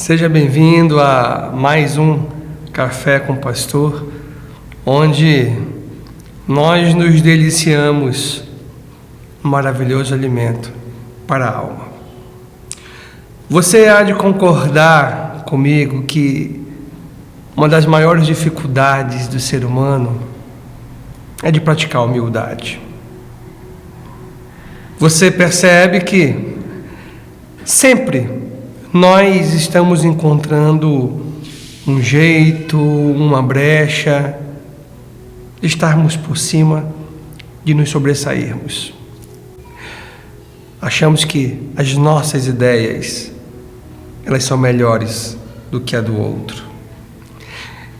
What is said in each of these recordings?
Seja bem-vindo a mais um Café com o Pastor, onde nós nos deliciamos um maravilhoso alimento para a alma. Você há de concordar comigo que uma das maiores dificuldades do ser humano é de praticar a humildade. Você percebe que sempre nós estamos encontrando um jeito, uma brecha de estarmos por cima, de nos sobressairmos. Achamos que as nossas ideias, elas são melhores do que a do outro.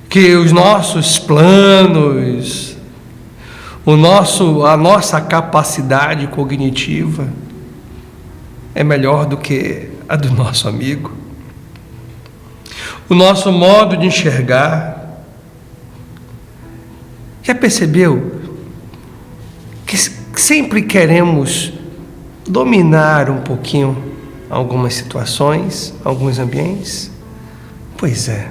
Que os nossos planos, a nossa capacidade cognitiva é melhor do que a do nosso amigo. O nosso modo de enxergar. Já percebeu que sempre queremos dominar um pouquinho algumas situações, alguns ambientes? Pois é.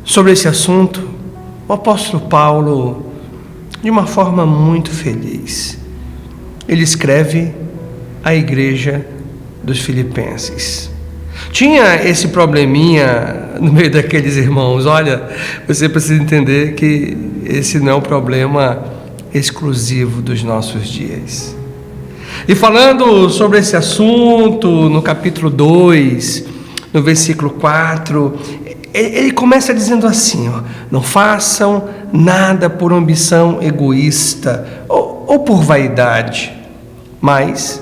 Sobre esse assunto, o apóstolo Paulo, de uma forma muito feliz, ele escreve à igreja dos Filipenses. Tinha esse probleminha no meio daqueles irmãos. Olha, você precisa entender que esse não é um problema exclusivo dos nossos dias. E falando sobre esse assunto, no capítulo 2, no versículo 4, ele começa dizendo assim, não façam nada por ambição egoísta ou por vaidade, mas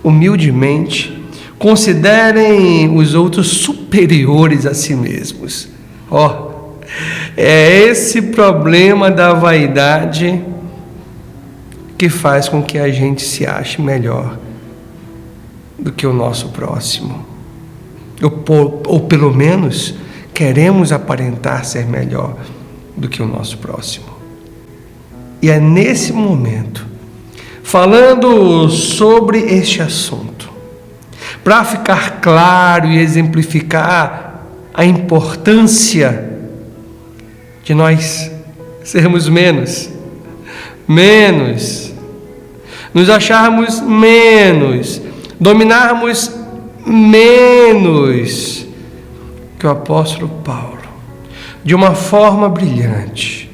humildemente considerem os outros superiores a si mesmos. É esse problema da vaidade que faz com que a gente se ache melhor do que o nosso próximo, ou pelo menos queremos aparentar ser melhor do que o nosso próximo. E é nesse momento, falando sobre este assunto, para ficar claro e exemplificar a importância de nós sermos menos, nos acharmos menos, dominarmos menos, que o apóstolo Paulo, de uma forma brilhante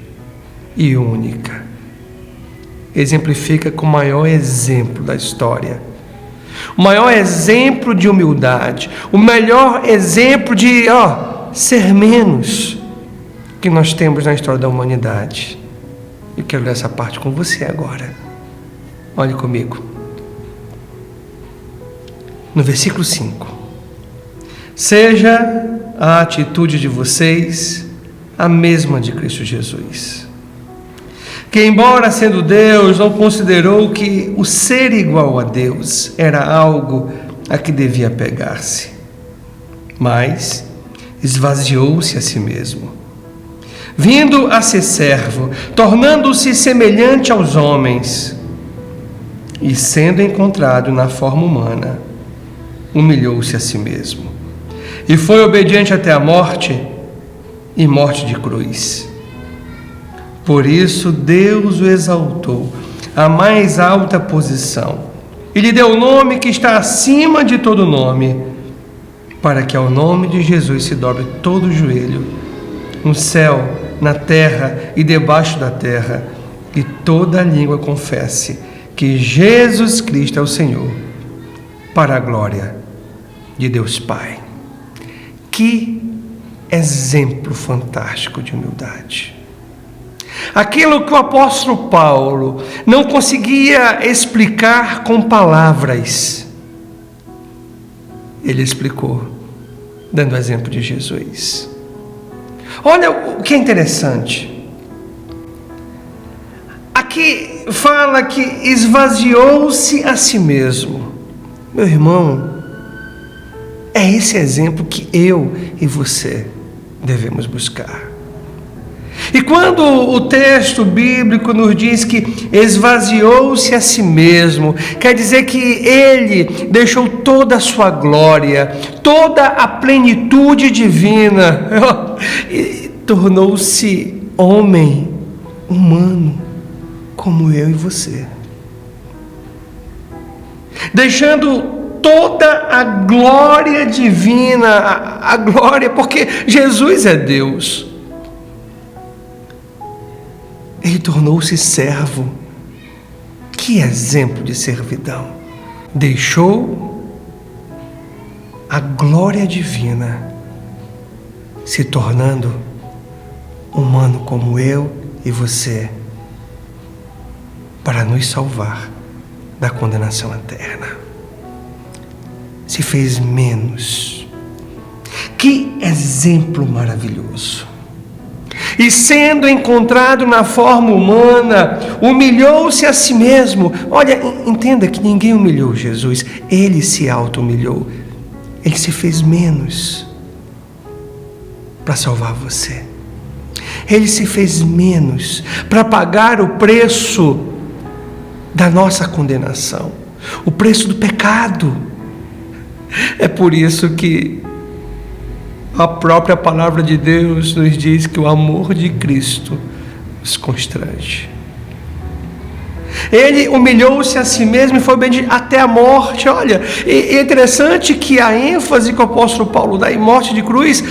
e única, exemplifica com o maior exemplo da história, o maior exemplo de humildade, o melhor exemplo de ser menos que nós temos na história da humanidade. Eu quero ler essa parte com você agora. Olhe comigo. No versículo 5. Seja a atitude de vocês a mesma de Cristo Jesus, que, embora sendo Deus, não considerou que o ser igual a Deus era algo a que devia apegar-se, mas esvaziou-se a si mesmo, vindo a ser servo, tornando-se semelhante aos homens, e sendo encontrado na forma humana, humilhou-se a si mesmo, e foi obediente até a morte, e morte de cruz. Por isso Deus o exaltou à mais alta posição e lhe deu o nome que está acima de todo nome, para que ao nome de Jesus se dobre todo o joelho, no céu, na terra e debaixo da terra, e toda a língua confesse que Jesus Cristo é o Senhor, para a glória de Deus Pai. Que exemplo fantástico de humildade! Aquilo que o apóstolo Paulo não conseguia explicar com palavras, ele explicou, dando o exemplo de Jesus. Olha o que é interessante. Aqui fala que esvaziou-se a si mesmo. Meu irmão, é esse exemplo que eu e você devemos buscar. E quando o texto bíblico nos diz que esvaziou-se a si mesmo, quer dizer que ele deixou toda a sua glória, toda a plenitude divina, e tornou-se homem, humano, como eu e você. Deixando toda a glória divina, a glória, porque Jesus é Deus. Ele tornou-se servo. Que exemplo de servidão! Deixou a glória divina, se tornando humano como eu e você, para nos salvar da condenação eterna. Se fez menos. Que exemplo maravilhoso! E sendo encontrado na forma humana, humilhou-se a si mesmo. Olha, entenda que ninguém humilhou Jesus, ele se auto-humilhou. Ele se fez menos para salvar você. Ele se fez menos para pagar o preço da nossa condenação, o preço do pecado. É por isso que a própria palavra de Deus nos diz que o amor de Cristo nos constrange. Ele humilhou-se a si mesmo e foi obediente até a morte. Olha, é interessante que a ênfase que o apóstolo Paulo dá em morte de cruz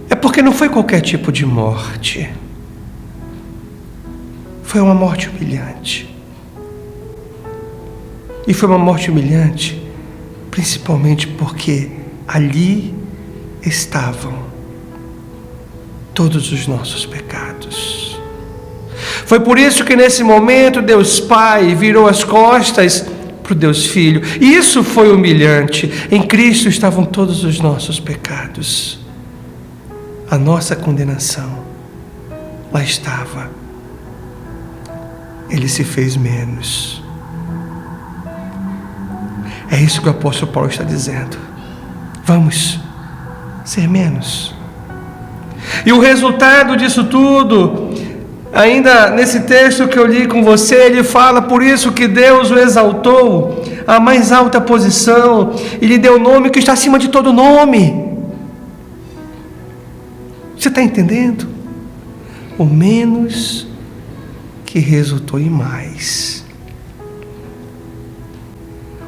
é porque não foi qualquer tipo de morte. Foi uma morte humilhante. E foi uma morte humilhante principalmente porque ali estavam todos os nossos pecados. Foi por isso que nesse momento Deus Pai virou as costas para o Deus Filho. E isso foi humilhante. Em Cristo estavam todos os nossos pecados. A nossa condenação lá estava. Ele se fez menos. É isso que o apóstolo Paulo está dizendo. Vamos ser menos. E o resultado disso tudo, ainda nesse texto que eu li com você, ele fala: por isso que Deus o exaltou à mais alta posição e lhe deu o nome que está acima de todo nome. Você está entendendo? O menos que resultou em mais.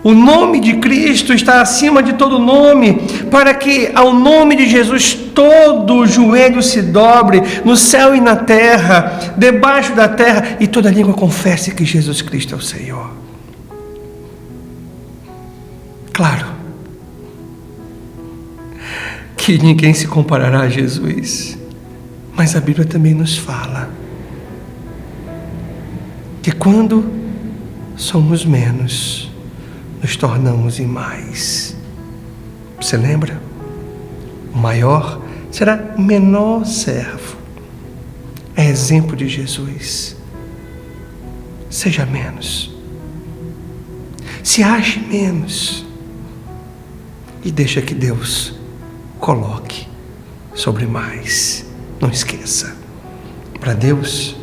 O nome de Cristo está acima de todo nome, para que ao nome de Jesus todo joelho se dobre, no céu e na terra, debaixo da terra, e toda língua confesse que Jesus Cristo é o Senhor. Claro que ninguém se comparará a Jesus, mas a Bíblia também nos fala que quando somos menos, nos tornamos em mais. Você lembra? O maior será o menor servo. É exemplo de Jesus. Seja menos. Se ache menos. E deixa que Deus coloque sobre mais. Não esqueça. Para Deus,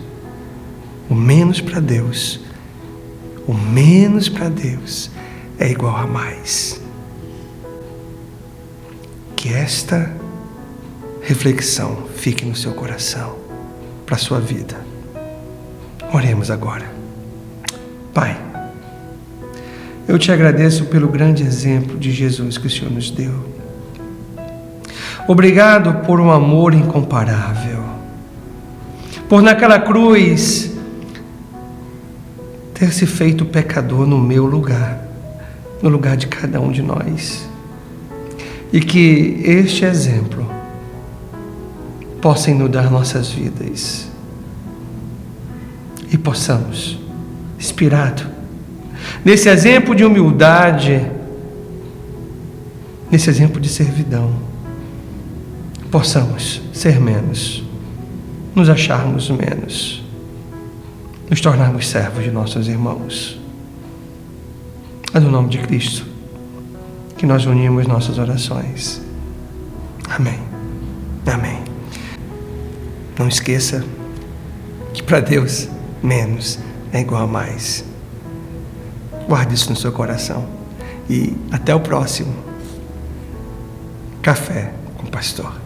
o menos para Deus, o menos para Deus é igual a mais. Que esta reflexão fique no seu coração, para a sua vida. Oremos agora. Pai, eu te agradeço pelo grande exemplo de Jesus que o Senhor nos deu. Obrigado por um amor incomparável, por naquela cruz ter se feito pecador no meu lugar, no lugar de cada um de nós, e que este exemplo possa inundar nossas vidas e possamos, inspirado nesse exemplo de humildade, nesse exemplo de servidão, possamos ser menos, nos acharmos menos, nos tornarmos servos de nossos irmãos. É no nome de Cristo que nós unimos nossas orações. Amém. Amém. Não esqueça, que para Deus menos é igual a mais. Guarde isso no seu coração. E até o próximo Café com o Pastor.